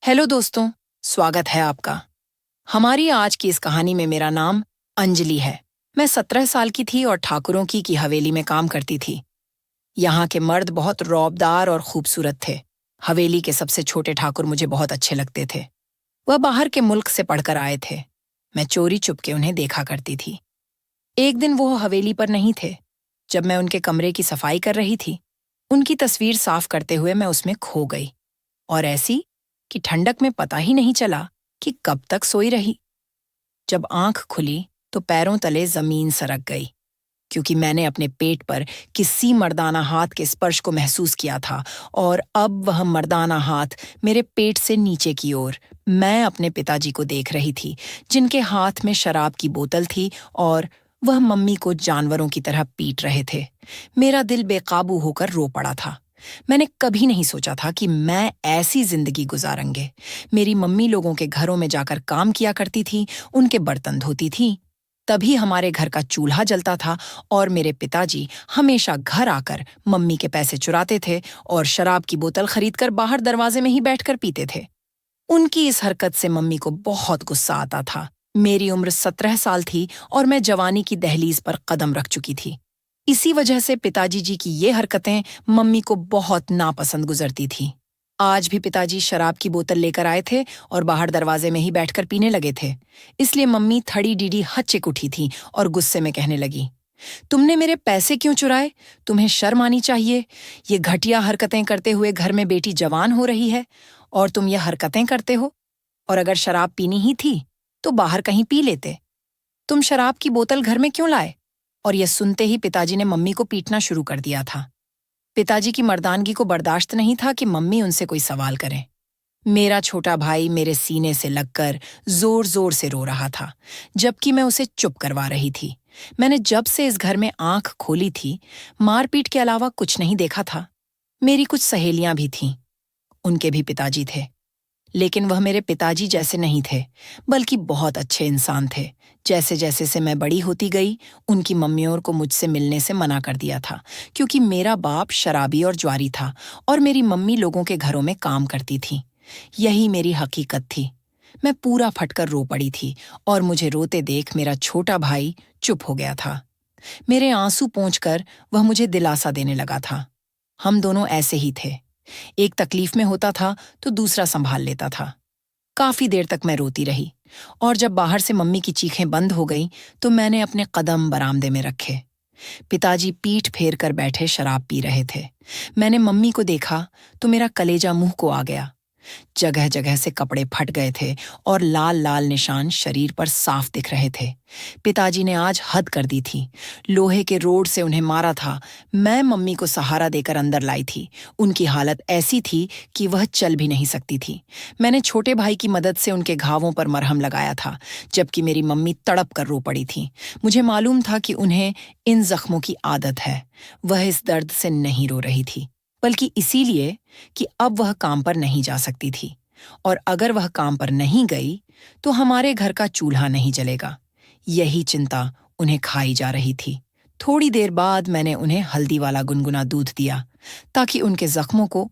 Hello दोस्तों, स्वागत है आपका। हमारी आज की इस कहानी में मेरा नाम अंजलि है। मैं 17 साल की थी और ठाकुरों की हवेली में काम करती थी। यहाँ के मर्द बहुत रौबदार और खूबसूरत थे। हवेली के सबसे छोटे ठाकुर मुझे बहुत अच्छे लगते थे। वह बाहर के मुल्क से पढ़कर आए थे। मैं चोरी चुपके उन्हें देखा करती थी। एक दिन वो हवेली पर नहीं थे। जब मैं उनके कमरे की सफाई कर रही थी, उनकी तस्वीर साफ करते हुए मैं उसमें खो गई। और ऐसी कि ठंडक में पता ही नहीं चला कि कब तक सोई रही। जब आंख खुली तो पैरों तले जमीन सरक गई, क्योंकि मैंने अपने पेट पर किसी मर्दाना हाथ के स्पर्श को महसूस किया था। और अब वह मर्दाना हाथ मेरे पेट से नीचे की ओर। मैं अपने पिताजी को देख रही थी, जिनके हाथ में शराब की बोतल थी और वह मम्मी को जानवरों की तरह पीट रहे थे। मेरा दिल बेकाबू होकर रो पड़ा था। मैंने कभी नहीं सोचा था कि मैं ऐसी जिंदगी गुजारूंगी। मेरी मम्मी लोगों के घरों में जाकर काम किया करती थी, उनके बर्तन धोती थी। तभी हमारे घर का चूल्हा जलता था और मेरे पिताजी हमेशा घर आकर मम्मी के पैसे चुराते थे और शराब की बोतल खरीदकर बाहर दरवाजे में ही बैठकर पीते थे। उनकी इस हरकत से मम्मी को बहुत गुस्सा आता था। मेरी उम्र 17 साल थी और मैं जवानी की दहलीज पर कदम रख चुकी थी। इसी वजह से पिताजी जी की ये हरकतें मम्मी को बहुत नापसंद गुजरती थी। आज भी पिताजी शराब की बोतल लेकर आए थे और बाहर दरवाजे में ही बैठकर पीने लगे थे। इसलिए मम्मी थड़ी डीडी हच्चिक उठी थी और गुस्से में कहने लगी, तुमने मेरे पैसे क्यों चुराए? तुम्हें शर्म आनी चाहिए। ये घटिया हरकतें करते हुए घर में बेटी जवान हो रही है और तुम ये हरकतें करते हो। और अगर शराब पीनी ही थी तो बाहर कहीं पी लेते। तुम शराब की बोतल घर में क्यों लाए? और यह सुनते ही पिताजी ने मम्मी को पीटना शुरू कर दिया था। पिताजी की मर्दानगी को बर्दाश्त नहीं था कि मम्मी उनसे कोई सवाल करे। मेरा छोटा भाई मेरे सीने से लगकर जोर जोर से रो रहा था, जबकि मैं उसे चुप करवा रही थी। मैंने जब से इस घर में आंख खोली थी, मारपीट के अलावा कुछ नहीं देखा था। मेरी कुछ सहेलियां भी थीं, उनके भी पिताजी थे, लेकिन वह मेरे पिताजी जैसे नहीं थे, बल्कि बहुत अच्छे इंसान थे। जैसे जैसे से मैं बड़ी होती गई, उनकी मम्मियों को मुझसे मिलने से मना कर दिया था, क्योंकि मेरा बाप शराबी और ज्वारी था और मेरी मम्मी लोगों के घरों में काम करती थी। यही मेरी हकीकत थी। मैं पूरा फटकर रो पड़ी थी और मुझे रोते देख मेरा छोटा भाई चुप हो गया था। मेरे आंसू पोंछकर वह मुझे दिलासा देने लगा था। हम दोनों ऐसे ही थे। एक तकलीफ में होता था तो दूसरा संभाल लेता था। काफी देर तक मैं रोती रही और जब बाहर से मम्मी की चीखें बंद हो गईं तो मैंने अपने कदम बरामदे में रखे। पिताजी पीठ फेर कर बैठे शराब पी रहे थे। मैंने मम्मी को देखा तो मेरा कलेजा मुंह को आ गया। जगह जगह से कपड़े फट गए थे और लाल लाल निशान शरीर पर साफ दिख रहे थे। पिताजी ने आज हद कर दी थी। लोहे के रोड से उन्हें मारा था। मैं मम्मी को सहारा देकर अंदर लाई थी। उनकी हालत ऐसी थी कि वह चल भी नहीं सकती थी। मैंने छोटे भाई की मदद से उनके घावों पर मरहम लगाया था, जबकि मेरी मम्मी तड़प कर रो पड़ी थी। मुझे मालूम था कि उन्हें इन जख्मों की आदत है। वह इस दर्द से नहीं रो रही थी, बल्कि इसीलिए कि अब वह काम पर नहीं जा सकती थी, और अगर वह काम पर नहीं गई तो हमारे घर का चूल्हा नहीं जलेगा। यही चिंता उन्हें खाई जा रही थी। थोड़ी देर बाद मैंने उन्हें हल्दी वाला गुनगुना दूध दिया, ताकि उनके जख्मों को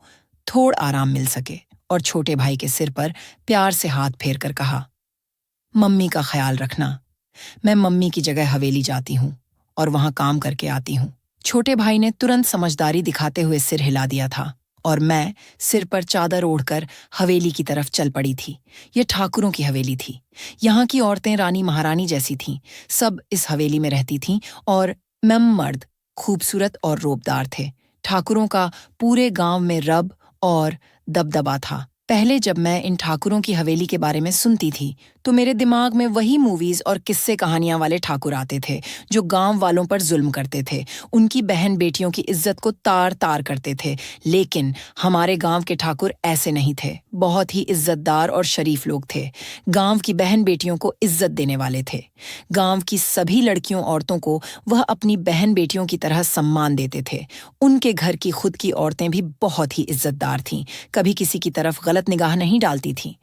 थोड़ आराम मिल सके, और छोटे भाई के सिर पर प्यार से हाथ फेर कर कहा, मम्मी का ख्याल रखना। मैं मम्मी की जगह हवेली जाती हूँ और वहां काम करके आती हूँ। छोटे भाई ने तुरंत समझदारी दिखाते हुए सिर हिला दिया था और मैं सिर पर चादर ओढ़कर हवेली की तरफ चल पड़ी थी। यह ठाकुरों की हवेली थी। यहाँ की औरतें रानी महारानी जैसी थीं। सब इस हवेली में रहती थीं और मैम मर्द खूबसूरत और रोबदार थे। ठाकुरों का पूरे गांव में रब और दबदबा था। पहले जब मैं इन ठाकुरों की हवेली के बारे में सुनती थी तो मेरे दिमाग में वही मूवीज और किस्से कहानियां वाले ठाकुर आते थे, जो गांव वालों पर जुल्म करते थे, उनकी बहन बेटियों की इज्जत को तार तार करते थे। लेकिन हमारे गांव के ठाकुर ऐसे नहीं थे। बहुत ही इज्जतदार और शरीफ लोग थे। गांव की बहन बेटियों को इज्जत देने वाले थे। गांव की सभी लड़कियों औरतों को वह अपनी बहन बेटियों की तरह सम्मान देते थे। उनके घर की खुद की औरतें भी बहुत ही इज्जतदार थीं, कभी किसी की तरफ गलत निगाह नहीं डालती थीं।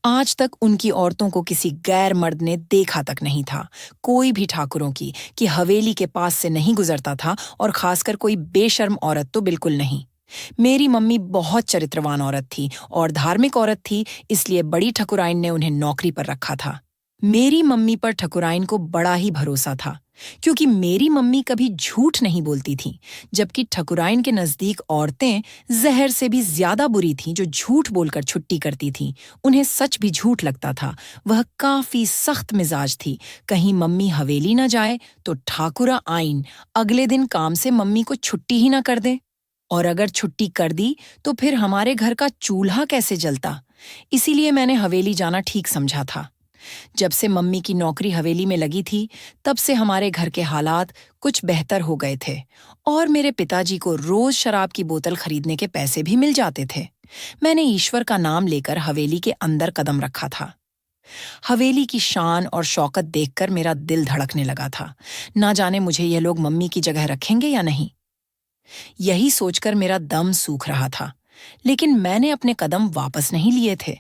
आज तक उनकी औरतों को किसी गैर मर्द ने देखा तक नहीं था। कोई भी ठाकुरों की हवेली के पास से नहीं गुजरता था, और खासकर कोई बेशर्म औरत तो बिल्कुल नहीं। मेरी मम्मी बहुत चरित्रवान औरत थी और धार्मिक औरत थी, इसलिए बड़ी ठकुराइन ने उन्हें नौकरी पर रखा था। मेरी मम्मी पर ठकुराइन को बड़ा ही भरोसा था, क्योंकि मेरी मम्मी कभी झूठ नहीं बोलती थी, जबकि ठकुराइन के नजदीक औरतें जहर से भी ज्यादा बुरी थीं जो झूठ बोलकर छुट्टी करती थीं। उन्हें सच भी झूठ लगता था। वह काफी सख्त मिजाज थी। कहीं मम्मी हवेली न जाए तो ठाकुरा आइन अगले दिन काम से मम्मी को छुट्टी ही न कर दे। और अगर छुट्टी कर दी तो फिर हमारे घर का चूल्हा कैसे जलता। इसीलिए मैंने हवेली जाना ठीक समझा था। जब से मम्मी की नौकरी हवेली में लगी थी, तब से हमारे घर के हालात कुछ बेहतर हो गए थे और मेरे पिताजी को रोज शराब की बोतल खरीदने के पैसे भी मिल जाते थे। मैंने ईश्वर का नाम लेकर हवेली के अंदर कदम रखा था। हवेली की शान और शौकत देखकर मेरा दिल धड़कने लगा था। ना जाने मुझे ये लोग मम्मी की जगह रखेंगे या नहीं। यही सोचकर मेरा दम सूख रहा था, लेकिन मैंने अपने कदम वापस नहीं लिए थे।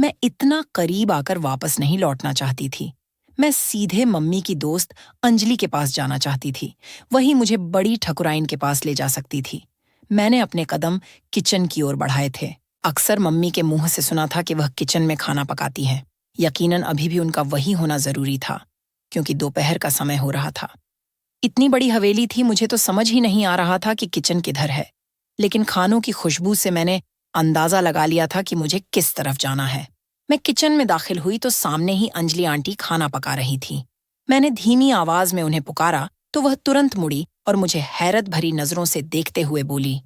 मैं इतना करीब आकर वापस नहीं लौटना चाहती थी। मैं सीधे मम्मी की दोस्त अंजलि के पास जाना चाहती थी। वही मुझे बड़ी ठकुराइन के पास ले जा सकती थी। मैंने अपने कदम किचन की ओर बढ़ाए थे। अक्सर मम्मी के मुंह से सुना था कि वह किचन में खाना पकाती हैं। यकीनन अभी भी उनका वही होना जरूरी था, क्योंकि दोपहर का समय हो रहा था। इतनी बड़ी हवेली थी, मुझे तो समझ ही नहीं आ रहा था कि किचन किधर है। लेकिन खानों की खुशबू से मैंने अंदाजा लगा लिया था कि मुझे किस तरफ जाना है। मैं किचन में दाखिल हुई तो सामने ही अंजलि आंटी खाना पका रही थी। मैंने धीमी आवाज में उन्हें पुकारा तो वह तुरंत मुड़ी और मुझे हैरत भरी नजरों से देखते हुए बोली,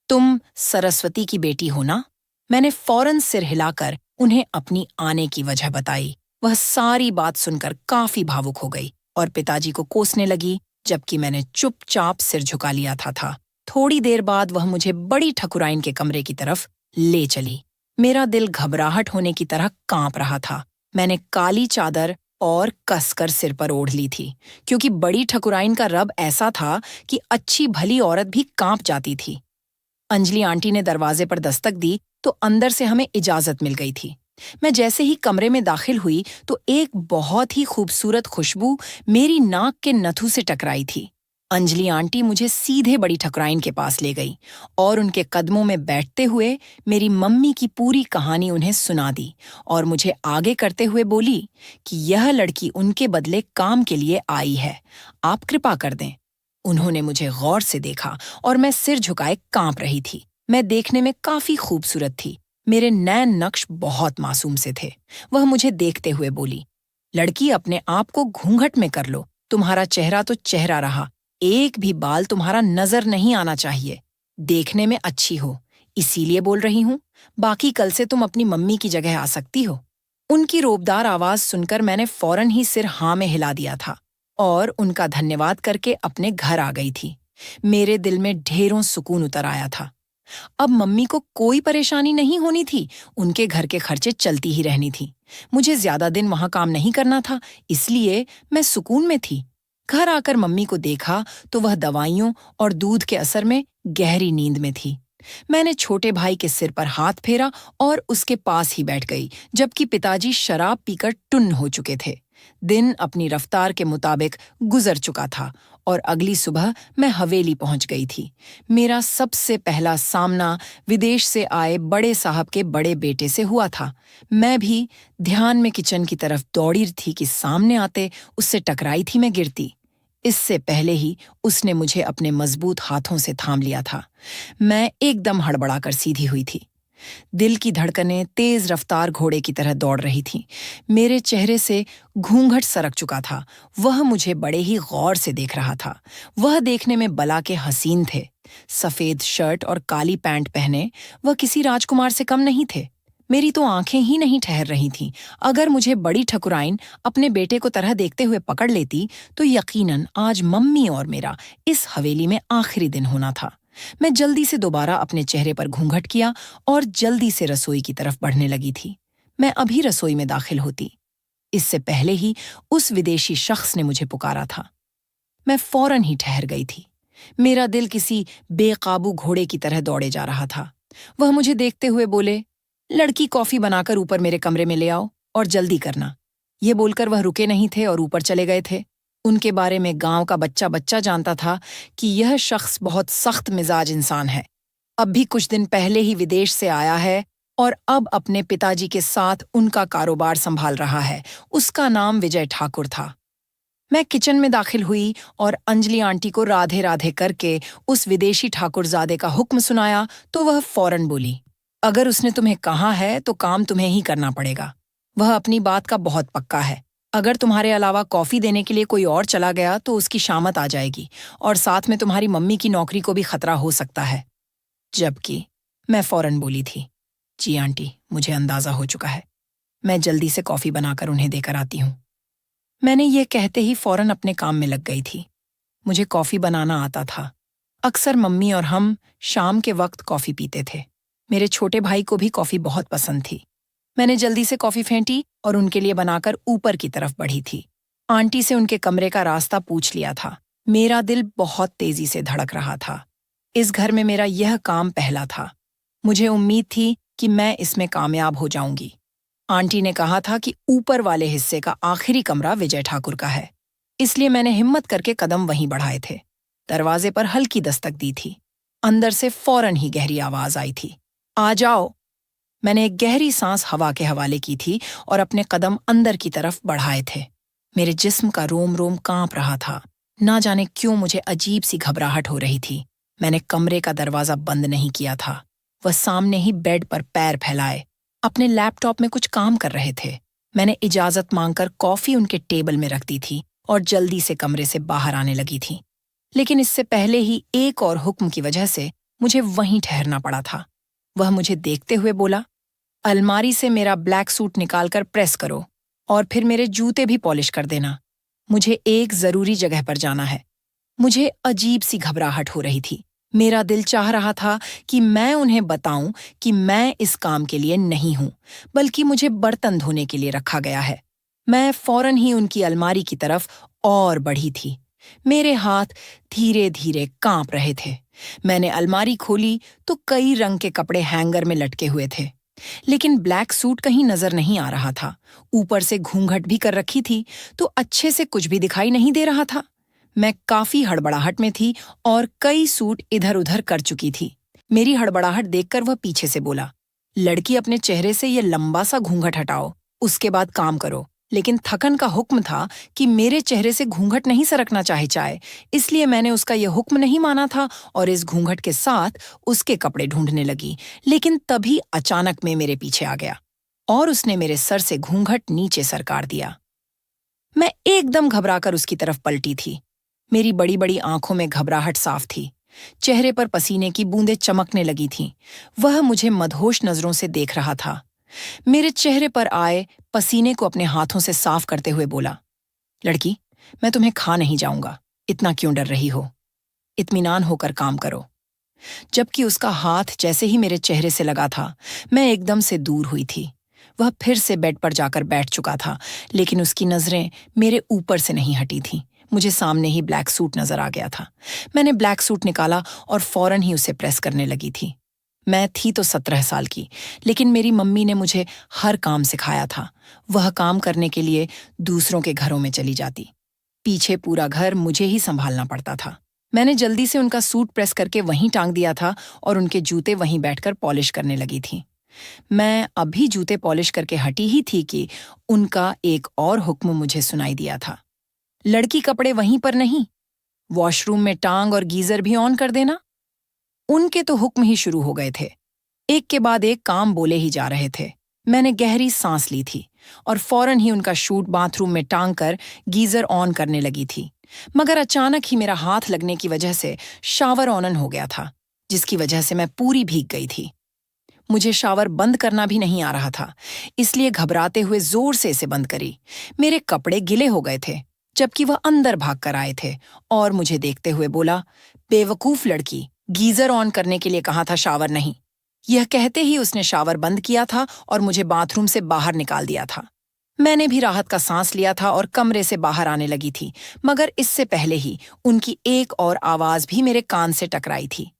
तुम सरस्वती की बेटी हो ना? मैंने फौरन सिर हिलाकर उन्हें अपनी आने की वजह बताई। वह सारी बात सुनकर काफी भावुक हो गई और पिताजी को कोसने लगी, जबकि मैंने चुपचाप सिर झुका लिया था। थोड़ी देर बाद वह मुझे बड़ी ठकुराइन के कमरे की तरफ ले चली। मेरा दिल घबराहट होने की तरह कांप रहा था। मैंने काली चादर और कसकर सिर पर ओढ़ ली थी, क्योंकि बड़ी ठकुराइन का रब ऐसा था कि अच्छी भली औरत भी कांप जाती थी। अंजलि आंटी ने दरवाजे पर दस्तक दी तो अंदर से हमें इजाजत मिल गई थी। मैं जैसे ही कमरे में दाखिल हुई तो एक बहुत ही खूबसूरत खुशबू मेरी नाक के नथु से टकराई थी। अंजलि आंटी मुझे सीधे बड़ी ठकुराइन के पास ले गई और उनके कदमों में बैठते हुए मेरी मम्मी की पूरी कहानी उन्हें सुना दी और मुझे आगे करते हुए बोली कि यह लड़की उनके बदले काम के लिए आई है, आप कृपा कर दें। उन्होंने मुझे गौर से देखा और मैं सिर झुकाए कांप रही थी। मैं देखने में काफी खूबसूरत थी। मेरे नैन नक्श बहुत मासूम से थे। वह मुझे देखते हुए बोली, लड़की अपने आप को घूंघट में कर लो, तुम्हारा चेहरा तो चेहरा रहा, एक भी बाल तुम्हारा नजर नहीं आना चाहिए। देखने में अच्छी हो, इसीलिए बोल रही हूँ, बाकी कल से तुम अपनी मम्मी की जगह आ सकती हो। उनकी रोबदार आवाज सुनकर मैंने फौरन ही सिर हाँ में हिला दिया था और उनका धन्यवाद करके अपने घर आ गई थी। मेरे दिल में ढेरों सुकून उतर आया था। अब मम्मी को कोई परेशानी नहीं होनी थी, उनके घर के खर्चे चलती ही रहनी थी। मुझे ज्यादा दिन वहां काम नहीं करना था, इसलिए मैं सुकून में थी। घर आकर मम्मी को देखा तो वह दवाइयों और दूध के असर में गहरी नींद में थी। मैंने छोटे भाई के सिर पर हाथ फेरा और उसके पास ही बैठ गई, जबकि पिताजी शराब पीकर टुन्न हो चुके थे। दिन अपनी रफ्तार के मुताबिक गुजर चुका था और अगली सुबह मैं हवेली पहुंच गई थी। मेरा सबसे पहला सामना विदेश से आए बड़े साहब के बड़े बेटे से हुआ था। मैं भी ध्यान में किचन की तरफ दौड़ी थी कि सामने आते उससे टकराई थी मैं गिरती। इससे पहले ही उसने मुझे अपने मजबूत हाथों से थाम लिया था। मैं एकदम हड़बड़ाकर सीधी हुई थी। दिल की धड़कनें तेज रफ्तार घोड़े की तरह दौड़ रही थीं। मेरे चेहरे से घूंघट सरक चुका था। वह मुझे बड़े ही गौर से देख रहा था। वह देखने में बला के हसीन थे। सफेद शर्ट और काली पैंट पहने वह किसी राजकुमार से कम नहीं थे। मेरी तो आंखें ही नहीं ठहर रही थीं। अगर मुझे बड़ी ठकुराइन अपने बेटे को तरह देखते हुए पकड़ लेती तो यकीनन आज मम्मी और मेरा इस हवेली में आखिरी दिन होना था। मैं जल्दी से दोबारा अपने चेहरे पर घूंघट किया और जल्दी से रसोई की तरफ बढ़ने लगी थी। मैं अभी रसोई में दाखिल होती, इससे पहले ही उस विदेशी शख्स ने मुझे पुकारा था। मैं फौरन ही ठहर गई थी। मेरा दिल किसी बेकाबू घोड़े की तरह दौड़े जा रहा था। वह मुझे देखते हुए बोले, लड़की कॉफी बनाकर ऊपर मेरे कमरे में ले आओ और जल्दी करना। ये बोलकर वह रुके नहीं थे और ऊपर चले गए थे। उनके बारे में गांव का बच्चा बच्चा जानता था कि यह शख्स बहुत सख्त मिजाज इंसान है। अब भी कुछ दिन पहले ही विदेश से आया है और अब अपने पिताजी के साथ उनका कारोबार संभाल रहा है। उसका नाम विजय ठाकुर था। मैं किचन में दाखिल हुई और अंजलि आंटी को राधे राधे करके उस विदेशी ठाकुरजादे का हुक्म सुनाया तो वह फौरन बोली, अगर उसने तुम्हें कहा है तो काम तुम्हें ही करना पड़ेगा। वह अपनी बात का बहुत पक्का है। अगर तुम्हारे अलावा कॉफी देने के लिए कोई और चला गया तो उसकी शामत आ जाएगी और साथ में तुम्हारी मम्मी की नौकरी को भी खतरा हो सकता है। जबकि मैं फौरन बोली थी, जी आंटी, मुझे अंदाजा हो चुका है। मैं जल्दी से कॉफी बनाकर उन्हें देकर आती हूँ। मैंने ये कहते ही फौरन अपने काम में लग गई थी। मुझे कॉफी बनाना आता था। अक्सर मम्मी और हम शाम के वक्त कॉफी पीते थे। मेरे छोटे भाई को भी कॉफी बहुत पसंद थी। मैंने जल्दी से कॉफी फेंटी और उनके लिए बनाकर ऊपर की तरफ बढ़ी थी। आंटी से उनके कमरे का रास्ता पूछ लिया था। मेरा दिल बहुत तेजी से धड़क रहा था। इस घर में मेरा यह काम पहला था। मुझे उम्मीद थी कि मैं इसमें कामयाब हो जाऊंगी। आंटी ने कहा था कि ऊपर वाले हिस्से का आखिरी कमरा विजय ठाकुर का है, इसलिए मैंने हिम्मत करके कदम वहीं बढ़ाए थे। दरवाजे पर हल्की दस्तक दी थी। अंदर से फौरन ही गहरी आवाज आई थी, आ जाओ। मैंने एक गहरी सांस हवा के हवाले की थी और अपने कदम अंदर की तरफ बढ़ाए थे। मेरे जिस्म का रोम रोम कांप रहा था। ना जाने क्यों मुझे अजीब सी घबराहट हो रही थी। मैंने कमरे का दरवाजा बंद नहीं किया था। वह सामने ही बेड पर पैर फैलाए अपने लैपटॉप में कुछ काम कर रहे थे। मैंने इजाजत मांगकर कॉफी उनके टेबल में रख दी थी और जल्दी से कमरे से बाहर आने लगी थी। लेकिन इससे पहले ही एक और हुक्म की वजह से मुझे वहीं ठहरना पड़ा था। वह मुझे देखते हुए बोला, अलमारी से मेरा ब्लैक सूट निकालकर प्रेस करो और फिर मेरे जूते भी पॉलिश कर देना। मुझे एक जरूरी जगह पर जाना है। मुझे अजीब सी घबराहट हो रही थी। मेरा दिल चाह रहा था कि मैं उन्हें बताऊं कि मैं इस काम के लिए नहीं हूं, बल्कि मुझे बर्तन धोने के लिए रखा गया है। मैं फौरन ही उनकी अलमारी की तरफ और बढ़ी थी। मेरे हाथ धीरे धीरे कांप रहे थे। मैंने अलमारी खोली तो कई रंग के कपड़े हैंगर में लटके हुए थे, लेकिन ब्लैक सूट कहीं नजर नहीं आ रहा था। ऊपर से घूंघट भी कर रखी थी तो अच्छे से कुछ भी दिखाई नहीं दे रहा था। मैं काफी हड़बड़ाहट में थी और कई सूट इधर उधर कर चुकी थी। मेरी हड़बड़ाहट देखकर वह पीछे से बोला, लड़की, अपने चेहरे से ये लंबा सा घूंघट हटाओ, उसके बाद काम करो। लेकिन थकन का हुक्म था कि मेरे चेहरे से घूंघट नहीं सरकना चाहे, इसलिए मैंने उसका यह हुक्म नहीं माना था और इस घूंघट के साथ उसके कपड़े ढूंढने लगी। लेकिन तभी अचानक में मेरे पीछे आ गया और उसने मेरे सर से घूंघट नीचे सरकार दिया। मैं एकदम घबराकर उसकी तरफ पलटी थी। मेरी बड़ी बड़ी आंखों में घबराहट साफ थी। चेहरे पर पसीने की बूंदें चमकने लगी थीं। वह मुझे मदहोश नजरों से देख रहा था। मेरे चेहरे पर आए पसीने को अपने हाथों से साफ करते हुए बोला, लड़की, मैं तुम्हें खा नहीं जाऊंगा। इतना क्यों डर रही हो? इत्मीनान होकर काम करो। जबकि उसका हाथ जैसे ही मेरे चेहरे से लगा था, मैं एकदम से दूर हुई थी। वह फिर से बेड पर जाकर बैठ चुका था, लेकिन उसकी नजरें मेरे ऊपर से नहीं हटी थीं। मुझे सामने ही ब्लैक सूट नजर आ गया था। मैंने ब्लैक सूट निकाला और फौरन ही उसे प्रेस करने लगी थी। मैं थी तो 17 साल की, लेकिन मेरी मम्मी ने मुझे हर काम सिखाया था। वह काम करने के लिए दूसरों के घरों में चली जाती। पीछे पूरा घर मुझे ही संभालना पड़ता था। मैंने जल्दी से उनका सूट प्रेस करके वहीं टांग दिया था और उनके जूते वहीं बैठकर पॉलिश करने लगी थी। मैं अभी जूते पॉलिश करके हटी ही थी कि उनका एक और हुक्म मुझे सुनाई दिया था, लड़की, कपड़े वहीं पर नहीं, वॉशरूम में टांग और गीजर भी ऑन कर देना। उनके तो हुक्म ही शुरू हो गए थे। एक के बाद एक काम बोले ही जा रहे थे। मैंने गहरी सांस ली थी और फौरन ही उनका शूट बाथरूम में टांग कर गीजर ऑन करने लगी थी। मगर अचानक ही मेरा हाथ लगने की वजह से शावर ऑन हो गया था, जिसकी वजह से मैं पूरी भीग गई थी। मुझे शावर बंद करना भी नहीं आ रहा था, इसलिए घबराते हुए जोर से इसे बंद करी। मेरे कपड़े गिले हो गए थे, जबकि वह अंदर भाग कर आए थे और मुझे देखते हुए बोला, बेवकूफ लड़की, गीजर ऑन करने के लिए कहा था, शावर नहीं। यह कहते ही उसने शावर बंद किया था और मुझे बाथरूम से बाहर निकाल दिया था। मैंने भी राहत का सांस लिया था और कमरे से बाहर आने लगी थी, मगर इससे पहले ही उनकी एक और आवाज भी मेरे कान से टकराई थी।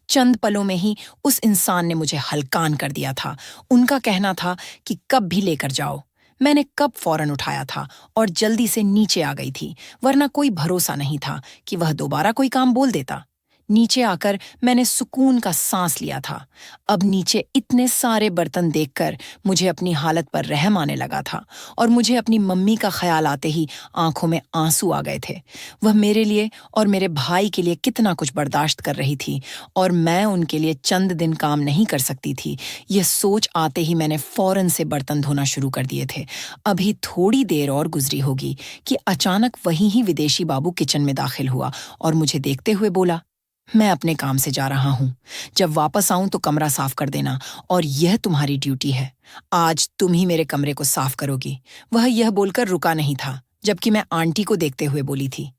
चंद पलों में ही उस इंसान ने मुझे हलकान कर दिया था। उनका कहना था कि कब भी लेकर जाओ। मैंने कब फौरन उठाया था और जल्दी से नीचे आ गई थी, वरना कोई भरोसा नहीं था कि वह दोबारा कोई काम बोल देता। नीचे आकर मैंने सुकून का सांस लिया था। अब नीचे इतने सारे बर्तन देखकर मुझे अपनी हालत पर रहम आने लगा था और मुझे अपनी मम्मी का ख्याल आते ही आंखों में आंसू आ गए थे। वह मेरे लिए और मेरे भाई के लिए कितना कुछ बर्दाश्त कर रही थी और मैं उनके लिए चंद दिन काम नहीं कर सकती थी। यह सोच आते ही मैंने फौरन से बर्तन धोना शुरू कर दिए थे। अभी थोड़ी देर और गुजरी होगी कि अचानक वहीं ही विदेशी बाबू किचन में दाखिल हुआ और मुझे देखते हुए बोला, मैं अपने काम से जा रहा हूं। जब वापस आऊं तो कमरा साफ कर देना और यह तुम्हारी ड्यूटी है। आज तुम ही मेरे कमरे को साफ करोगी। वह यह बोलकर रुका नहीं था, जबकि मैं आंटी को देखते हुए बोली थी,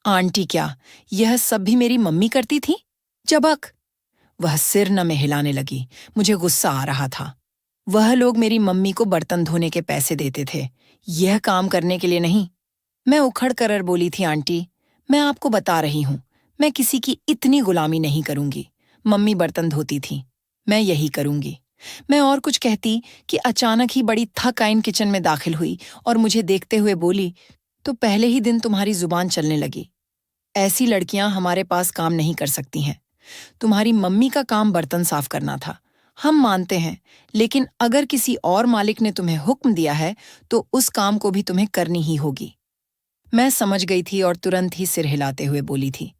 आंटी क्या, यह सब भी मेरी मम्मी करती थी? जबक। वह सिर न में हिलाने लगी। मुझे गुस्सा आ रहा था। वह लोग मेरी मम्मी को बर्तन धोने के पैसे देते थे, यह काम करने के लिए नहीं। मैं उखड़ कर बोली थी, आंटी, मैं आपको बता रही हूं, मैं किसी की इतनी गुलामी नहीं करूंगी। मम्मी बर्तन धोती थी, मैं यही करूंगी। मैं और कुछ कहती कि अचानक ही बड़ी थक आइन किचन में दाखिल हुई और मुझे देखते हुए बोली, तो पहले ही दिन तुम्हारी जुबान चलने लगी। ऐसी लड़कियां हमारे पास काम नहीं कर सकती हैं। तुम्हारी मम्मी का काम बर्तन साफ करना था, हम मानते हैं, लेकिन अगर किसी और मालिक ने तुम्हें हुक्म दिया है तो उस काम को भी तुम्हें करनी ही होगी। मैं समझ गई थी और तुरंत ही सिर हिलाते हुए बोली थी,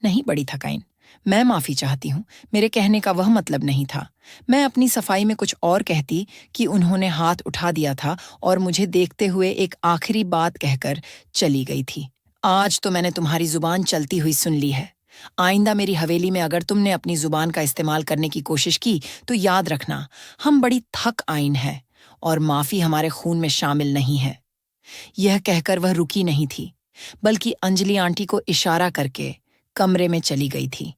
नहीं बड़ी थकाइन, मैं माफी चाहती हूँ, मेरे कहने का वह मतलब नहीं था। मैं अपनी सफाई में कुछ और कहती कि उन्होंने हाथ उठा दिया था और मुझे देखते हुए एक आखिरी बात कहकर चली गई थी, आज तो मैंने तुम्हारी जुबान चलती हुई सुन ली है। आइंदा मेरी हवेली में अगर तुमने अपनी जुबान का इस्तेमाल करने की कोशिश की तो याद रखना, हम बड़ी थक आइन है और माफी हमारे खून में शामिल नहीं है। यह कहकर वह रुकी नहीं थी, बल्कि अंजलि आंटी को इशारा करके कमरे में चली गई थी।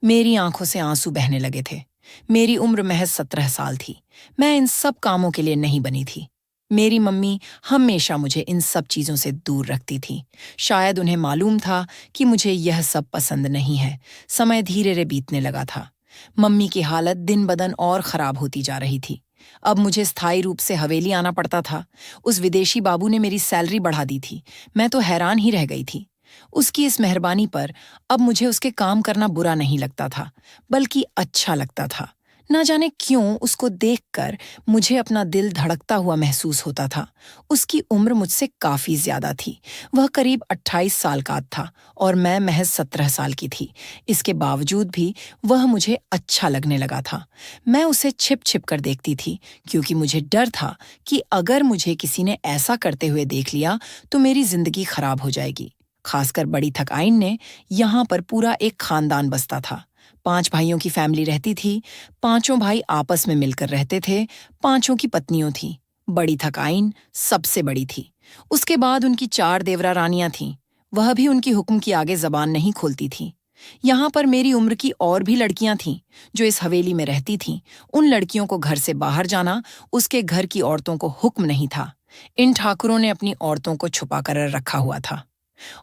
मेरी आंखों से आंसू बहने लगे थे। मेरी उम्र महज 17 साल थी। मैं इन सब कामों के लिए नहीं बनी थी। मेरी मम्मी हमेशा मुझे इन सब चीजों से दूर रखती थी। शायद उन्हें मालूम था कि मुझे यह सब पसंद नहीं है। समय धीरे धीरे बीतने लगा था। मम्मी की हालत दिन बदन और खराब होती जा रही थी। अब मुझे स्थायी रूप से हवेली आना पड़ता था। उस विदेशी बाबू ने मेरी सैलरी बढ़ा दी थी। मैं तो हैरान ही रह गई थी। उसकी इस मेहरबानी पर अब मुझे उसके काम करना बुरा नहीं लगता था, बल्कि अच्छा लगता था। न जाने क्यों उसको देखकर मुझे अपना दिल धड़कता हुआ महसूस होता था। उसकी उम्र मुझसे काफी ज्यादा थी। वह करीब 28 साल का था और मैं महज 17 साल की थी। इसके बावजूद भी वह मुझे अच्छा लगने लगा था। मैं उसे छिप छिप कर देखती थी, क्योंकि मुझे डर था कि अगर मुझे किसी ने ऐसा करते हुए देख लिया तो मेरी जिंदगी खराब हो जाएगी। खासकर बड़ी थकाइन ने यहाँ पर पूरा एक खानदान बसता था। 5 भाइयों की फैमिली रहती थी। 5 भाई आपस में मिलकर रहते थे। 5 की पत्नियों थीं। बड़ी थकाइन सबसे बड़ी थी। उसके बाद उनकी 4 देवरा रानियां थीं। वह भी उनकी हुक्म की आगे जबान नहीं खोलती थीं। यहाँ पर मेरी उम्र की और भी लड़कियां थीं जो इस हवेली में रहती थीं। उन लड़कियों को घर से बाहर जाना उसके घर की औरतों को हुक्म नहीं था। इन ठाकुरों ने अपनी औरतों को छुपा कर रखा हुआ था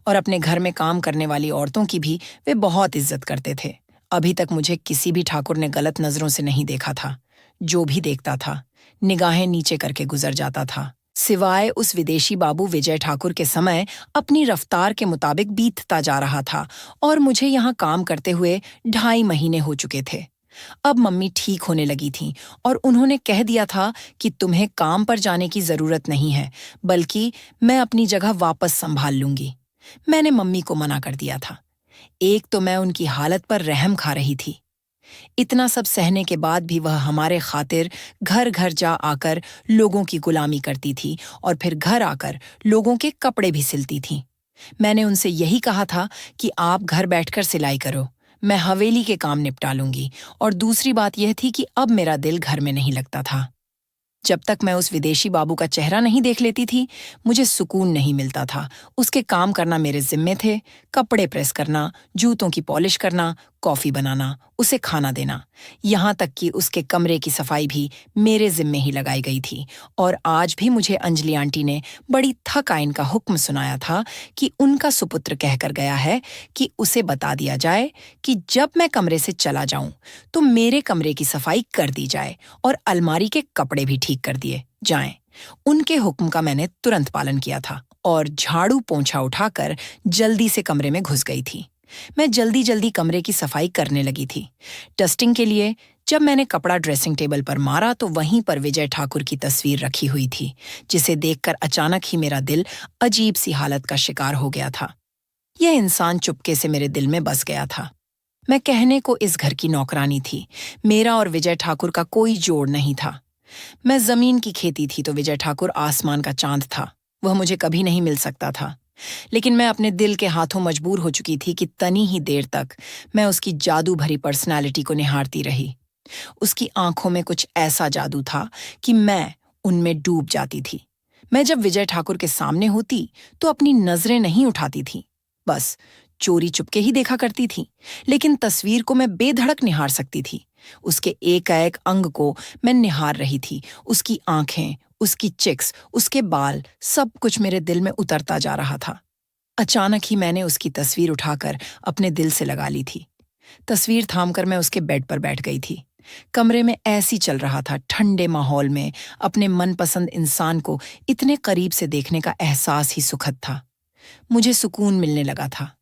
और अपने घर में काम करने वाली औरतों की भी वे बहुत इज्जत करते थे। अभी तक मुझे किसी भी ठाकुर ने गलत नजरों से नहीं देखा था। जो भी देखता था निगाहें नीचे करके गुजर जाता था। सिवाय उस विदेशी बाबू विजय ठाकुर के समय अपनी रफ्तार के मुताबिक बीतता जा रहा था और मुझे यहाँ काम करते हुए 2.5 महीने हो चुके थे। अब मम्मी ठीक होने लगी थीं और उन्होंने कह दिया था कि तुम्हें काम पर जाने की जरूरत नहीं है, बल्कि मैं अपनी जगह वापस संभाल लूंगी। मैंने मम्मी को मना कर दिया था। एक तो मैं उनकी हालत पर रहम खा रही थी। इतना सब सहने के बाद भी वह हमारे खातिर घर घर जा आकर लोगों की गुलामी करती थी और फिर घर आकर लोगों के कपड़े भी सिलती थी। मैंने उनसे यही कहा था कि आप घर बैठकर सिलाई करो, मैं हवेली के काम निपटा लूंगी। और दूसरी बात यह थी कि अब मेरा दिल घर में नहीं लगता था। जब तक मैं उस विदेशी बाबू का चेहरा नहीं देख लेती थी, मुझे सुकून नहीं मिलता था। उसके काम करना मेरे जिम्मे थे, कपड़े प्रेस करना, जूतों की पॉलिश करना, कॉफी बनाना, उसे खाना देना, यहाँ तक कि उसके कमरे की सफाई भी मेरे जिम्मे ही लगाई गई थी। और आज भी मुझे अंजलि आंटी ने बड़ी थक आइन का हुक्म सुनाया था कि उनका सुपुत्र कहकर गया है कि उसे बता दिया जाए कि जब मैं कमरे से चला जाऊं तो मेरे कमरे की सफाई कर दी जाए और अलमारी के कपड़े भी ठीक कर दिए जाएं। उनके हुक्म का मैंने तुरंत पालन किया था और झाड़ू पोंछा उठाकर जल्दी से कमरे में घुस गई थी। मैं जल्दी जल्दी कमरे की सफाई करने लगी थी। डस्टिंग के लिए जब मैंने कपड़ा ड्रेसिंग टेबल पर मारा तो वहीं पर विजय ठाकुर की तस्वीर रखी हुई थी, जिसे देखकर अचानक ही मेरा दिल अजीब सी हालत का शिकार हो गया था। यह इंसान चुपके से मेरे दिल में बस गया था। मैं कहने को इस घर की नौकरानी थी। मेरा और विजय ठाकुर का कोई जोड़ नहीं था। मैं जमीन की खेती थी तो विजय ठाकुर आसमान का चांद था। वह मुझे कभी नहीं मिल सकता था। लेकिन मैं अपने दिल के हाथों मजबूर हो चुकी थी कि तनी ही देर तक मैं उसकी जादू भरी पर्सनालिटी को निहारती रही। उसकी आंखों में कुछ ऐसा जादू था कि मैं उनमें डूब जाती थी। मैं जब विजय ठाकुर के सामने होती तो अपनी नजरें नहीं उठाती थी, बस चोरी चुपके ही देखा करती थी। लेकिन तस्वीर को मैं बेधड़क निहार सकती थी। उसके एक अंग को मैं निहार रही थी। उसकी आंखें, उसकी चिक्स, उसके बाल, सब कुछ मेरे दिल में उतरता जा रहा था। अचानक ही मैंने उसकी तस्वीर उठाकर अपने दिल से लगा ली थी। तस्वीर थामकर मैं उसके बेड पर बैठ गई थी। कमरे में ऐसी चल रहा था, ठंडे माहौल में अपने मनपसंद इंसान को इतने करीब से देखने का एहसास ही सुखद था। मुझे सुकून मिलने लगा था।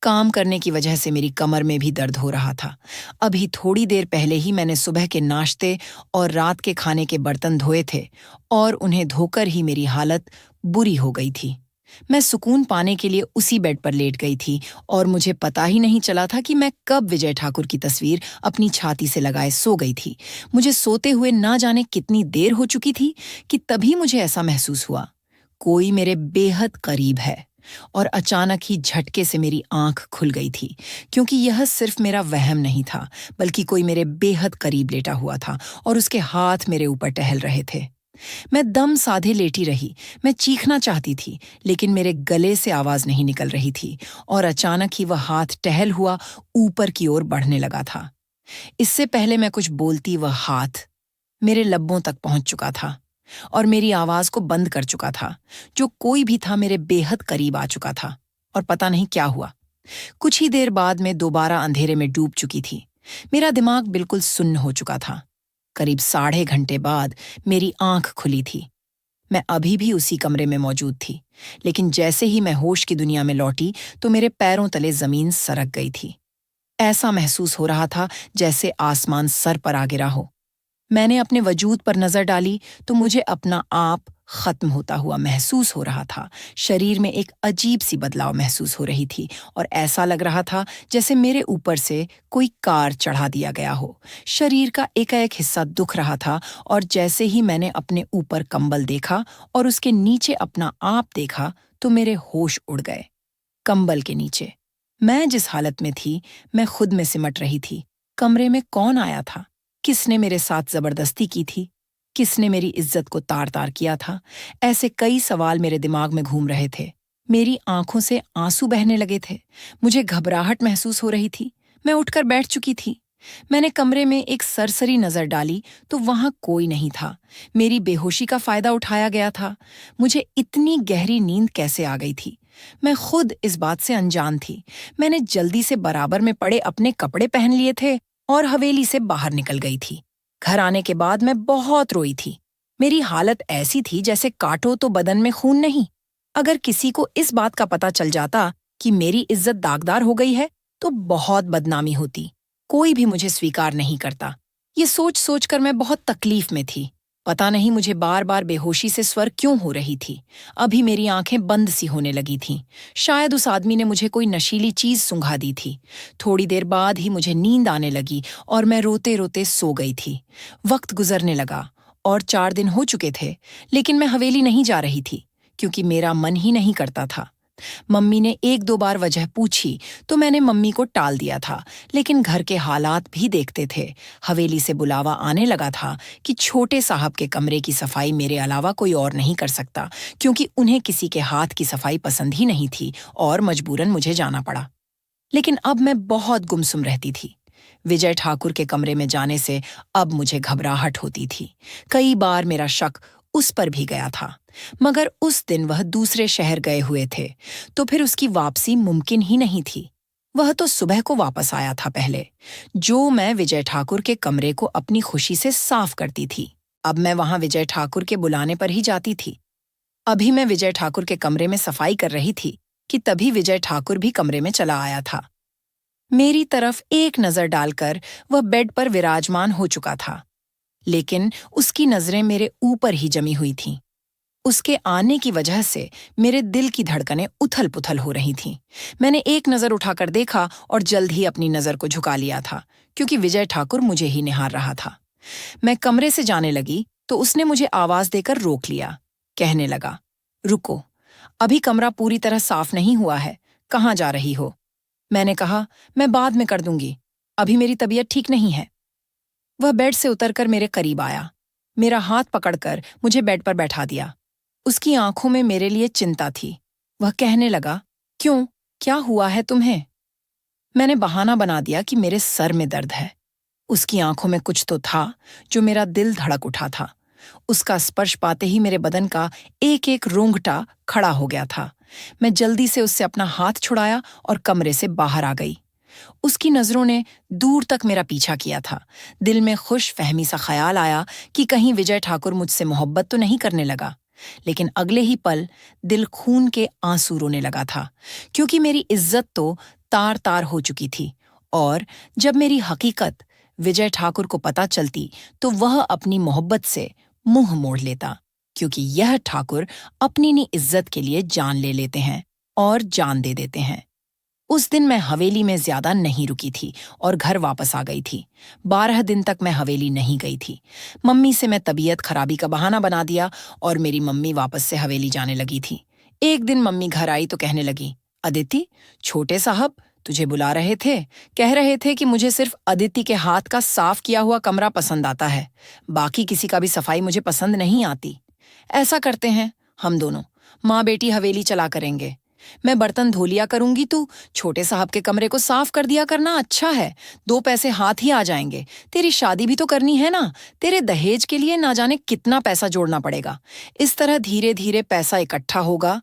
काम करने की वजह से मेरी कमर में भी दर्द हो रहा था। अभी थोड़ी देर पहले ही मैंने सुबह के नाश्ते और रात के खाने के बर्तन धोए थे और उन्हें धोकर ही मेरी हालत बुरी हो गई थी। मैं सुकून पाने के लिए उसी बेड पर लेट गई थी और मुझे पता ही नहीं चला था कि मैं कब विजय ठाकुर की तस्वीर अपनी छाती से लगाए सो गई थी। मुझे सोते हुए ना जाने कितनी देर हो चुकी थी कि तभी मुझे ऐसा महसूस हुआ, कोई मेरे बेहद करीब है। और अचानक ही झटके से मेरी आंख खुल गई थी, क्योंकि यह सिर्फ मेरा वहम नहीं था, बल्कि कोई मेरे बेहद करीब लेटा हुआ था और उसके हाथ मेरे ऊपर टहल रहे थे। मैं दम साधे लेटी रही। मैं चीखना चाहती थी, लेकिन मेरे गले से आवाज नहीं निकल रही थी और अचानक ही वह हाथ टहल हुआ ऊपर की ओर बढ़ने लगा था। इससे पहले मैं कुछ बोलती, वह हाथ मेरे लब्बों तक पहुंच चुका था और मेरी आवाज को बंद कर चुका था। जो कोई भी था मेरे बेहद करीब आ चुका था और पता नहीं क्या हुआ। कुछ ही देर बाद मैं दोबारा अंधेरे में डूब चुकी थी। मेरा दिमाग बिल्कुल सुन्न हो चुका था। करीब 6.5 घंटे बाद मेरी आंख खुली थी। मैं अभी भी उसी कमरे में मौजूद थी, लेकिन जैसे ही मैं होश की दुनिया में लौटी तो मेरे पैरों तले जमीन सरक गई थी। ऐसा महसूस हो रहा था जैसे आसमान सर पर आ गिरा हो। मैंने अपने वजूद पर नजर डाली तो मुझे अपना आप खत्म होता हुआ महसूस हो रहा था। शरीर में एक अजीब सी बदलाव महसूस हो रही थी और ऐसा लग रहा था जैसे मेरे ऊपर से कोई कार चढ़ा दिया गया हो। शरीर का एक हिस्सा दुख रहा था और जैसे ही मैंने अपने ऊपर कंबल देखा और उसके नीचे अपना आप देखा तो मेरे होश उड़ गए। कंबल के नीचे मैं जिस हालत में थी, मैं खुद में सिमट रही थी। कमरे में कौन आया था? किसने मेरे साथ जबरदस्ती की थी? किसने मेरी इज्जत को तार-तार किया था? ऐसे कई सवाल मेरे दिमाग में घूम रहे थे। मेरी आंखों से आंसू बहने लगे थे। मुझे घबराहट महसूस हो रही थी। मैं उठकर बैठ चुकी थी। मैंने कमरे में एक सरसरी नजर डाली तो वहां कोई नहीं था। मेरी बेहोशी का फायदा उठाया गया था। मुझे इतनी गहरी नींद कैसे आ गई थी? मैं खुद इस बात से अनजान थी। मैंने जल्दी से बराबर में पड़े अपने कपड़े पहन लिए थे और हवेली से बाहर निकल गई थी। घर आने के बाद मैं बहुत रोई थी। मेरी हालत ऐसी थी जैसे काटो तो बदन में खून नहीं। अगर किसी को इस बात का पता चल जाता कि मेरी इज्जत दागदार हो गई है तो बहुत बदनामी होती। कोई भी मुझे स्वीकार नहीं करता। ये सोच सोच कर मैं बहुत तकलीफ में थी। पता नहीं मुझे बार बार बेहोशी से स्वर क्यों हो रही थी। अभी मेरी आंखें बंद सी होने लगी थीं। शायद उस आदमी ने मुझे कोई नशीली चीज सुंघा दी थी। थोड़ी देर बाद ही मुझे नींद आने लगी और मैं रोते रोते सो गई थी। वक्त गुजरने लगा और 4 दिन हो चुके थे, लेकिन मैं हवेली नहीं जा रही थी क्योंकि मेरा मन ही नहीं करता था। मम्मी ने 1-2 बार वजह पूछी तो मैंने मम्मी को टाल दिया था, लेकिन घर के हालात भी देखते थे। हवेली से बुलावा आने लगा था कि छोटे साहब के कमरे की सफाई मेरे अलावा कोई और नहीं कर सकता, क्योंकि उन्हें किसी के हाथ की सफाई पसंद ही नहीं थी और मजबूरन मुझे जाना पड़ा। लेकिन अब मैं बहुत गुमसुम रहती थी। विजय ठाकुर के कमरे में जाने से अब मुझे घबराहट होती थी। कई बार मेरा शक उस पर भी गया था, मगर उस दिन वह दूसरे शहर गए हुए थे, तो फिर उसकी वापसी मुमकिन ही नहीं थी। वह तो सुबह को वापस आया था पहले, जो मैं विजय ठाकुर के कमरे को अपनी खुशी से साफ करती थी। अब मैं वहां विजय ठाकुर के बुलाने पर ही जाती थी। अभी मैं विजय ठाकुर के कमरे में सफाई कर रही थी कि तभी विजय ठाकुर भी कमरे में चला आया था। मेरी तरफ एक नजर डालकर वह बेड पर विराजमान हो चुका था, लेकिन उसकी नजरें मेरे ऊपर ही जमी हुई थीं। उसके आने की वजह से मेरे दिल की धड़कनें उथल-पुथल हो रही थीं। मैंने एक नजर उठाकर देखा और जल्द ही अपनी नजर को झुका लिया था, क्योंकि विजय ठाकुर मुझे ही निहार रहा था। मैं कमरे से जाने लगी तो उसने मुझे आवाज देकर रोक लिया। कहने लगा, रुको, अभी कमरा पूरी तरह साफ नहीं हुआ है, कहाँ जा रही हो? मैंने कहा, मैं बाद में कर दूंगी, अभी मेरी तबीयत ठीक नहीं है। वह बेड से उतरकर मेरे करीब आया, मेरा हाथ पकड़कर मुझे बेड पर बैठा दिया। उसकी आंखों में मेरे लिए चिंता थी। वह कहने लगा, क्यों, क्या हुआ है तुम्हें? मैंने बहाना बना दिया कि मेरे सर में दर्द है। उसकी आंखों में कुछ तो था जो मेरा दिल धड़क उठा था। उसका स्पर्श पाते ही मेरे बदन का एक एक रोंगटा खड़ा हो गया था। मैं जल्दी से उससे अपना हाथ छुड़ाया और कमरे से बाहर आ गई। उसकी नजरों ने दूर तक मेरा पीछा किया था। दिल में खुश फहमी सा ख्याल आया कि कहीं विजय ठाकुर मुझसे मोहब्बत तो नहीं करने लगा। लेकिन अगले ही पल दिल खून के आंसू रोने लगा था, क्योंकि मेरी इज्जत तो तार तार हो चुकी थी। और जब मेरी हकीकत विजय ठाकुर को पता चलती तो वह अपनी मोहब्बत से मुंह मोड़ लेता, क्योंकि यह ठाकुर अपनी नी इज्जत के लिए जान ले लेते हैं और जान दे देते हैं। उस दिन मैं हवेली में ज्यादा नहीं रुकी थी और घर वापस आ गई थी। 12 दिन तक मैं हवेली नहीं गई थी। मम्मी से मैं तबीयत खराबी का बहाना बना दिया और मेरी मम्मी वापस से हवेली जाने लगी थी। एक दिन मम्मी घर आई तो कहने लगी, अदिति, छोटे साहब तुझे बुला रहे थे, कह रहे थे कि मुझे सिर्फ अदिति के हाथ का साफ किया हुआ कमरा पसंद आता है, बाकी किसी का भी सफाई मुझे पसंद नहीं आती। ऐसा करते हैं, हम दोनों माँ बेटी हवेली चला करेंगे। मैं बर्तन धो लिया करूंगी, तू छोटे साहब के कमरे को साफ कर दिया करना, अच्छा है, 2 पैसे हाथ ही आ जाएंगे। तेरी शादी भी तो करनी है ना, तेरे दहेज के लिए ना जाने कितना पैसा जोड़ना पड़ेगा। इस तरह धीरे धीरे पैसा इकट्ठा होगा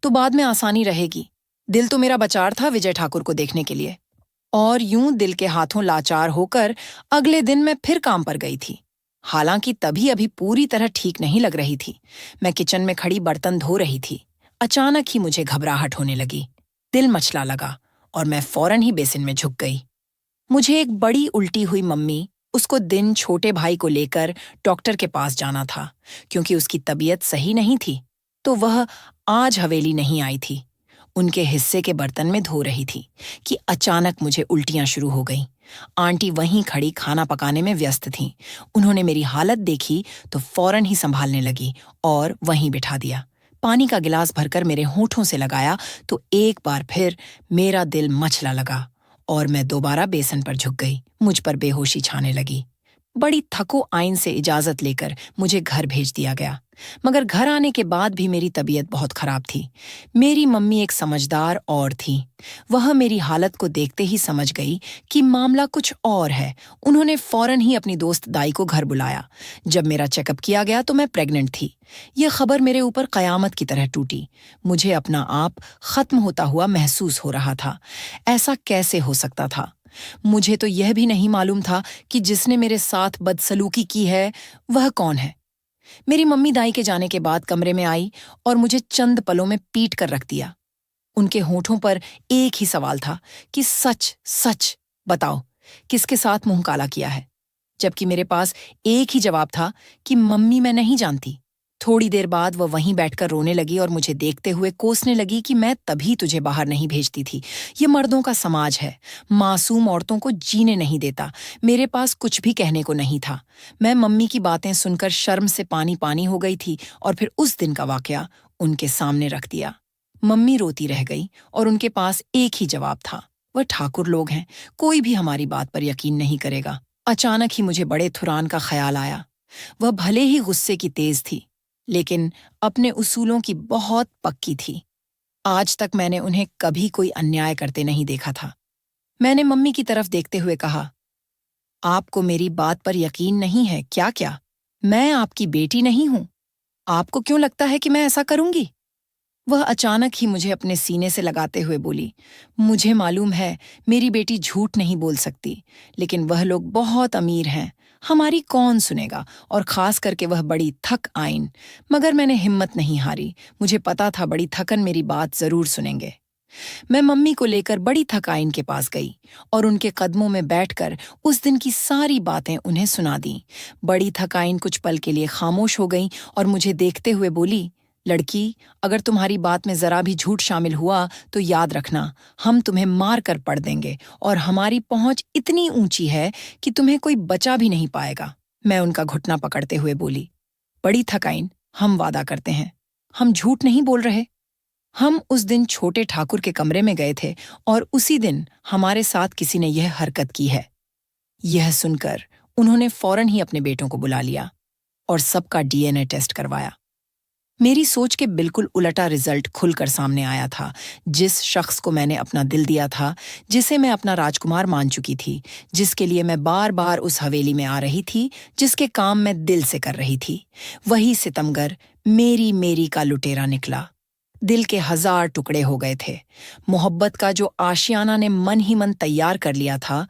तो बाद में आसानी रहेगी। दिल तो मेरा बचार था विजय ठाकुर को देखने के लिए। और यूं दिल के हाथों लाचार होकर अगले दिन मैं फिर काम पर गई थी। हालांकि तभी अभी पूरी तरह ठीक नहीं लग रही थी। मैं किचन में खड़ी बर्तन धो रही थी। अचानक ही मुझे घबराहट होने लगी, दिल मचला लगा और मैं फौरन ही बेसिन में झुक गई। मुझे एक बड़ी उल्टी हुई मम्मी, उसको दिन छोटे भाई को लेकर डॉक्टर के पास जाना था, क्योंकि उसकी तबीयत सही नहीं थी, तो वह आज हवेली नहीं आई थी। उनके हिस्से के बर्तन में धो रही थी कि अचानक मुझे उल्टियां शुरू हो गईं। आंटी वहीं खड़ी खाना पकाने में व्यस्त थीं। उन्होंने मेरी हालत देखी तो फौरन ही संभालने लगी और वहीं बिठा दिया। पानी का गिलास भरकर मेरे होठों से लगाया तो एक बार फिर मेरा दिल मचला लगा और मैं दोबारा बेसन पर झुक गई। मुझ पर बेहोशी छाने लगी। बड़ी थको आइन से इजाजत लेकर मुझे घर भेज दिया गया, मगर घर आने के बाद भी मेरी तबीयत बहुत खराब थी। मेरी मम्मी एक समझदार और थी। वह मेरी हालत को देखते ही समझ गई कि मामला कुछ और है। उन्होंने फौरन ही अपनी दोस्त दाई को घर बुलाया। जब मेरा चेकअप किया गया तो मैं प्रेग्नेंट थी। यह खबर मेरे ऊपर कयामत की तरह टूटी। मुझे अपना आप खत्म होता हुआ महसूस हो रहा था। ऐसा कैसे हो सकता था? मुझे तो यह भी नहीं मालूम था कि जिसने मेरे साथ बदसलूकी की है वह कौन है। मेरी मम्मी दाई के जाने के बाद कमरे में आई और मुझे चंद पलों में पीट कर रख दिया। उनके होठों पर एक ही सवाल था कि सच सच बताओ, किसके साथ मुंह काला किया है? जबकि मेरे पास एक ही जवाब था कि मम्मी, मैं नहीं जानती। थोड़ी देर बाद वह वहीं बैठकर रोने लगी और मुझे देखते हुए कोसने लगी कि मैं तभी तुझे बाहर नहीं भेजती थी। ये मर्दों का समाज है, मासूम औरतों को जीने नहीं देता। मेरे पास कुछ भी कहने को नहीं था। मैं मम्मी की बातें सुनकर शर्म से पानी पानी हो गई थी और फिर उस दिन का वाकया उनके सामने रख दिया। मम्मी रोती रह गई और उनके पास एक ही जवाब था, वह ठाकुर लोग हैं, कोई भी हमारी बात पर यकीन नहीं करेगा। अचानक ही मुझे बड़े थुरान का ख्याल आया। वह भले ही गुस्से की तेज थी, लेकिन अपने उसूलों की बहुत पक्की थी। आज तक मैंने उन्हें कभी कोई अन्याय करते नहीं देखा था। मैंने मम्मी की तरफ देखते हुए कहा, आपको मेरी बात पर यकीन नहीं है क्या? क्या मैं आपकी बेटी नहीं हूं? आपको क्यों लगता है कि मैं ऐसा करूंगी? वह अचानक ही मुझे अपने सीने से लगाते हुए बोली, मुझे मालूम है मेरी बेटी झूठ नहीं बोल सकती, लेकिन वह लोग बहुत अमीर हैं, हमारी कौन सुनेगा, और खास करके वह बड़ी थक आईन। मगर मैंने हिम्मत नहीं हारी। मुझे पता था बड़ी थकन मेरी बात जरूर सुनेंगे। मैं मम्मी को लेकर बड़ी थकाइन के पास गई और उनके कदमों में बैठकर उस दिन की सारी बातें उन्हें सुना दी। बड़ी थकाइन कुछ पल के लिए खामोश हो गई और मुझे देखते हुए बोली, लड़की, अगर तुम्हारी बात में जरा भी झूठ शामिल हुआ तो याद रखना, हम तुम्हें मार कर पड़ देंगे और हमारी पहुंच इतनी ऊंची है कि तुम्हें कोई बचा भी नहीं पाएगा। मैं उनका घुटना पकड़ते हुए बोली, बड़ी थकाइन, हम वादा करते हैं, हम झूठ नहीं बोल रहे। हम उस दिन छोटे ठाकुर के कमरे में गए थे और उसी दिन हमारे साथ किसी ने यह हरकत की है। यह सुनकर उन्होंने फौरन ही अपने बेटों को बुला लिया और सबका डीएनए टेस्ट करवाया। मेरी सोच के बिल्कुल उलटा रिजल्ट खुलकर सामने आया था। जिस शख्स को मैंने अपना दिल दिया था, जिसे मैं अपना राजकुमार मान चुकी थी, जिसके लिए मैं बार बार उस हवेली में आ रही थी, जिसके काम मैं दिल से कर रही थी, वही सितमगर मेरी मेरी का लुटेरा निकला। दिल के 1000 टुकड़े हो गए थे। मोहब्बत का जो आशियाना ने मन ही मन तैयार कर लिया था,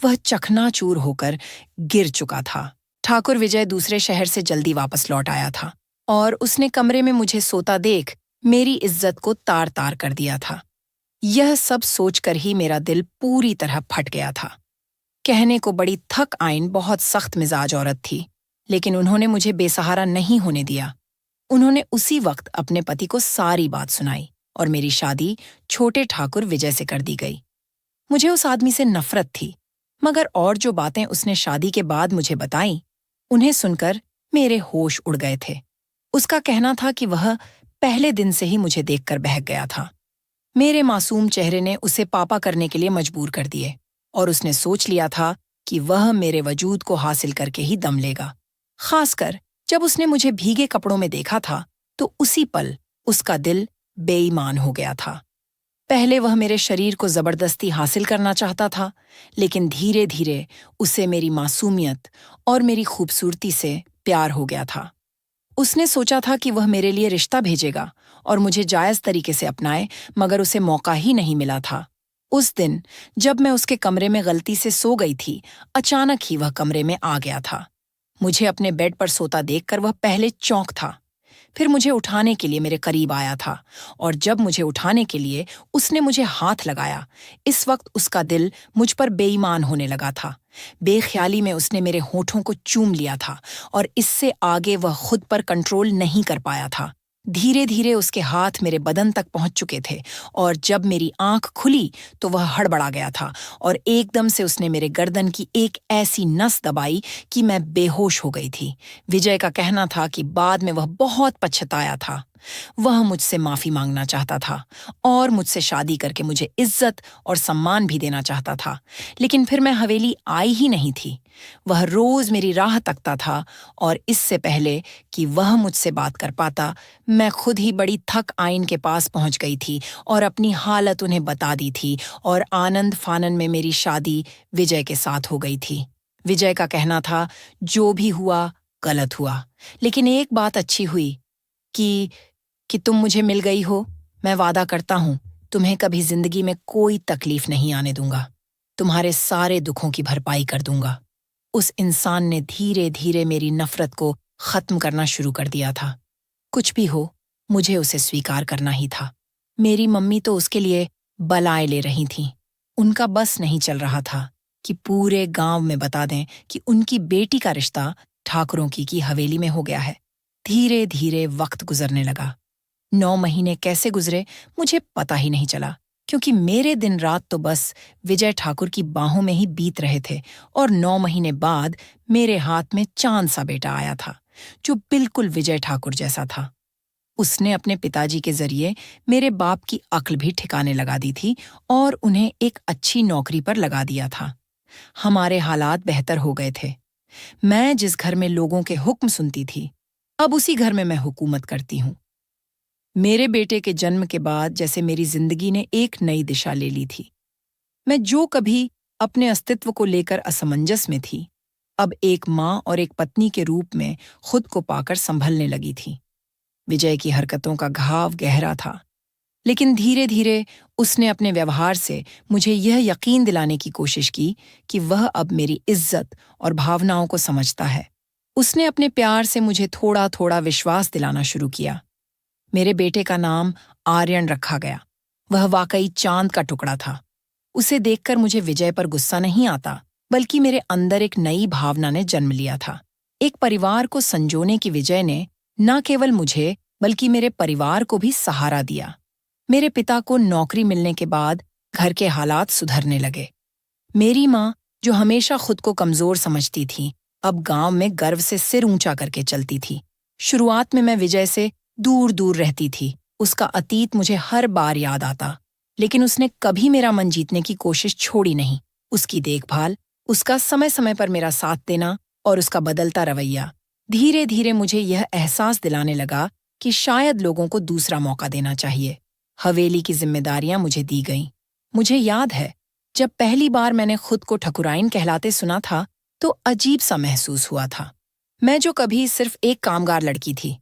वह चकनाचूर होकर गिर चुका था। ठाकुर विजय दूसरे शहर से जल्दी वापस लौट आया था और उसने कमरे में मुझे सोता देख मेरी इज्जत को तार तार कर दिया था। यह सब सोचकर ही मेरा दिल पूरी तरह फट गया था। कहने को बड़ी थक आइन बहुत सख्त मिजाज औरत थी, लेकिन उन्होंने मुझे बेसहारा नहीं होने दिया। उन्होंने उसी वक्त अपने पति को सारी बात सुनाई और मेरी शादी छोटे ठाकुर विजय से कर दी गई। मुझे उस आदमी से नफरत थी, मगर और जो बातें उसने शादी के बाद मुझे बताई, उन्हें सुनकर मेरे होश उड़ गए थे। उसका कहना था कि वह पहले दिन से ही मुझे देखकर बहक गया था। मेरे मासूम चेहरे ने उसे पापा करने के लिए मजबूर कर दिए और उसने सोच लिया था कि वह मेरे वजूद को हासिल करके ही दम लेगा। खासकर जब उसने मुझे भीगे कपड़ों में देखा था तो उसी पल उसका दिल बेईमान हो गया था। पहले वह मेरे शरीर को जबरदस्ती हासिल करना चाहता था, लेकिन धीरे धीरे उसे मेरी मासूमियत और मेरी खूबसूरती से प्यार हो गया था। उसने सोचा था कि वह मेरे लिए रिश्ता भेजेगा और मुझे जायज तरीके से अपनाए, मगर उसे मौका ही नहीं मिला था। उस दिन जब मैं उसके कमरे में गलती से सो गई थी, अचानक ही वह कमरे में आ गया था। मुझे अपने बेड पर सोता देखकर वह पहले चौंक था, फिर मुझे उठाने के लिए मेरे करीब आया था और जब मुझे उठाने के लिए उसने मुझे हाथ लगाया, इस वक्त उसका दिल मुझ पर बेईमान होने लगा था। बेख्याली में उसने मेरे होठों को चूम लिया था और इससे आगे वह खुद पर कंट्रोल नहीं कर पाया था। धीरे धीरे उसके हाथ मेरे बदन तक पहुंच चुके थे और जब मेरी आंख खुली तो वह हड़बड़ा गया था और एकदम से उसने मेरे गर्दन की एक ऐसी नस दबाई कि मैं बेहोश हो गई थी। विजय का कहना था कि बाद में वह बहुत पछताया था। वह मुझसे माफी मांगना चाहता था और मुझसे शादी करके मुझे इज्जत और सम्मान भी देना चाहता था, लेकिन फिर मैं हवेली आई ही नहीं थी। वह रोज मेरी राह तकता था और इससे पहले कि वह मुझसे बात कर पाता, मैं खुद ही बड़ी थक आइन के पास पहुंच गई थी और अपनी हालत उन्हें बता दी थी और आनंद फानन में मेरी शादी विजय के साथ हो गई थी। विजय का कहना था, जो भी हुआ गलत हुआ, लेकिन एक बात अच्छी हुई कि तुम मुझे मिल गई हो। मैं वादा करता हूं तुम्हें कभी जिंदगी में कोई तकलीफ नहीं आने दूंगा। तुम्हारे सारे दुखों की भरपाई कर दूंगा। उस इंसान ने धीरे धीरे मेरी नफरत को खत्म करना शुरू कर दिया था। कुछ भी हो, मुझे उसे स्वीकार करना ही था। मेरी मम्मी तो उसके लिए बलाएं ले रही थीं। उनका बस नहीं चल रहा था कि पूरे गांव में बता दें कि उनकी बेटी का रिश्ता ठाकुरों की हवेली में हो गया है। धीरे धीरे वक्त गुजरने लगा। 9 महीने कैसे गुजरे मुझे पता ही नहीं चला, क्योंकि मेरे दिन रात तो बस विजय ठाकुर की बाहों में ही बीत रहे थे और 9 महीने बाद मेरे हाथ में चांद सा बेटा आया था, जो बिल्कुल विजय ठाकुर जैसा था। उसने अपने पिताजी के जरिए मेरे बाप की अक्ल भी ठिकाने लगा दी थी और उन्हें एक अच्छी नौकरी पर लगा दिया था। हमारे हालात बेहतर हो गए थे। मैं जिस घर में लोगों के हुक्म सुनती थी, अब उसी घर में मैं हुकूमत करती हूँ। मेरे बेटे के जन्म के बाद जैसे मेरी जिंदगी ने एक नई दिशा ले ली थी। मैं जो कभी अपने अस्तित्व को लेकर असमंजस में थी, अब एक माँ और एक पत्नी के रूप में खुद को पाकर संभलने लगी थी। विजय की हरकतों का घाव गहरा था, लेकिन धीरे धीरे उसने अपने व्यवहार से मुझे यह यकीन दिलाने की कोशिश की कि वह अब मेरी इज्जत और भावनाओं को समझता है। उसने अपने प्यार से मुझे थोड़ा थोड़ा विश्वास दिलाना शुरू किया। मेरे बेटे का नाम आर्यन रखा गया। वह वाकई चांद का टुकड़ा था। उसे देखकर मुझे विजय पर गुस्सा नहीं आता, बल्कि मेरे अंदर एक नई भावना ने जन्म लिया था। एक परिवार को संजोने की विजय ने न केवल मुझे बल्कि मेरे परिवार को भी सहारा दिया। मेरे पिता को नौकरी मिलने के बाद घर के हालात सुधरने लगे। मेरी माँ, जो हमेशा खुद को कमजोर समझती थी, अब गांव में गर्व से सिर ऊंचा करके चलती थी। शुरुआत में मैं विजय से दूर दूर रहती थी। उसका अतीत मुझे हर बार याद आता, लेकिन उसने कभी मेरा मन जीतने की कोशिश छोड़ी नहीं। उसकी देखभाल, उसका समय समय पर मेरा साथ देना और उसका बदलता रवैया धीरे धीरे मुझे यह एहसास दिलाने लगा कि शायद लोगों को दूसरा मौका देना चाहिए। हवेली की जिम्मेदारियां मुझे दी गईं। मुझे याद है, जब पहली बार मैंने खुद को ठकुराइन कहलाते सुना था तो अजीब सा महसूस हुआ था। मैं जो कभी सिर्फ एक कामगार लड़की थी,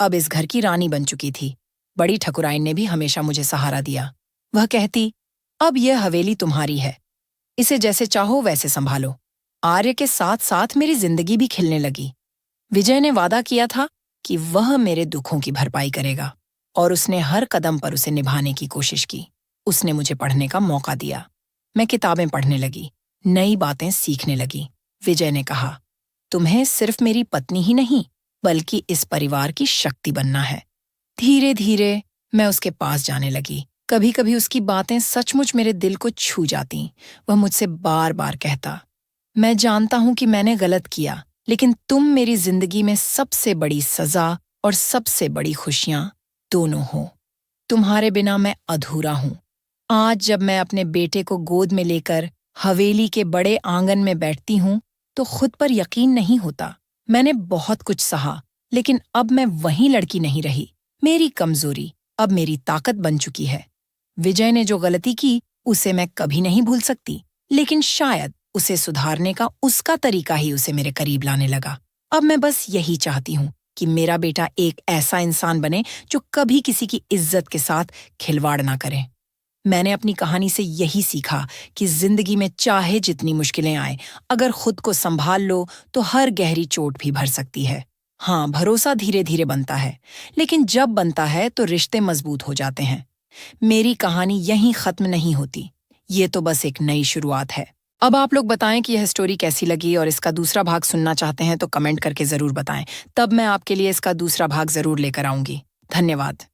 अब इस घर की रानी बन चुकी थी। बड़ी ठकुराइन ने भी हमेशा मुझे सहारा दिया। वह कहती, अब यह हवेली तुम्हारी है, इसे जैसे चाहो वैसे संभालो। आर्य के साथ साथ मेरी जिंदगी भी खिलने लगी। विजय ने वादा किया था कि वह मेरे दुखों की भरपाई करेगा, और उसने हर कदम पर उसे निभाने की कोशिश की। उसने मुझे पढ़ने का मौका दिया। मैं किताबें पढ़ने लगी, नई बातें सीखने लगी। विजय ने कहा, तुम्हें सिर्फ मेरी पत्नी ही नहीं, बल्कि इस परिवार की शक्ति बनना है। धीरे धीरे मैं उसके पास जाने लगी। कभी कभी उसकी बातें सचमुच मेरे दिल को छू जातीं। वह मुझसे बार बार कहता, मैं जानता हूं कि मैंने गलत किया, लेकिन तुम मेरी जिंदगी में सबसे बड़ी सजा और सबसे बड़ी खुशियां दोनों हो। तुम्हारे बिना मैं अधूरा हूं। आज जब मैं अपने बेटे को गोद में लेकर हवेली के बड़े आंगन में बैठती हूं तो खुद पर यकीन नहीं होता। मैंने बहुत कुछ सहा, लेकिन अब मैं वही लड़की नहीं रही। मेरी कमजोरी अब मेरी ताकत बन चुकी है। विजय ने जो गलती की उसे मैं कभी नहीं भूल सकती, लेकिन शायद उसे सुधारने का उसका तरीका ही उसे मेरे करीब लाने लगा। अब मैं बस यही चाहती हूँ कि मेरा बेटा एक ऐसा इंसान बने जो कभी किसी की इज्जत के साथ खिलवाड़ ना करे। मैंने अपनी कहानी से यही सीखा कि जिंदगी में चाहे जितनी मुश्किलें आए, अगर खुद को संभाल लो तो हर गहरी चोट भी भर सकती है। हाँ, भरोसा धीरे धीरे बनता है, लेकिन जब बनता है तो रिश्ते मजबूत हो जाते हैं। मेरी कहानी यहीं खत्म नहीं होती, ये तो बस एक नई शुरुआत है। अब आप लोग बताएं कि यह स्टोरी कैसी लगी, और इसका दूसरा भाग सुनना चाहते हैं तो कमेंट करके जरूर बताएं। तब मैं आपके लिए इसका दूसरा भाग जरूर लेकर आऊंगी। धन्यवाद।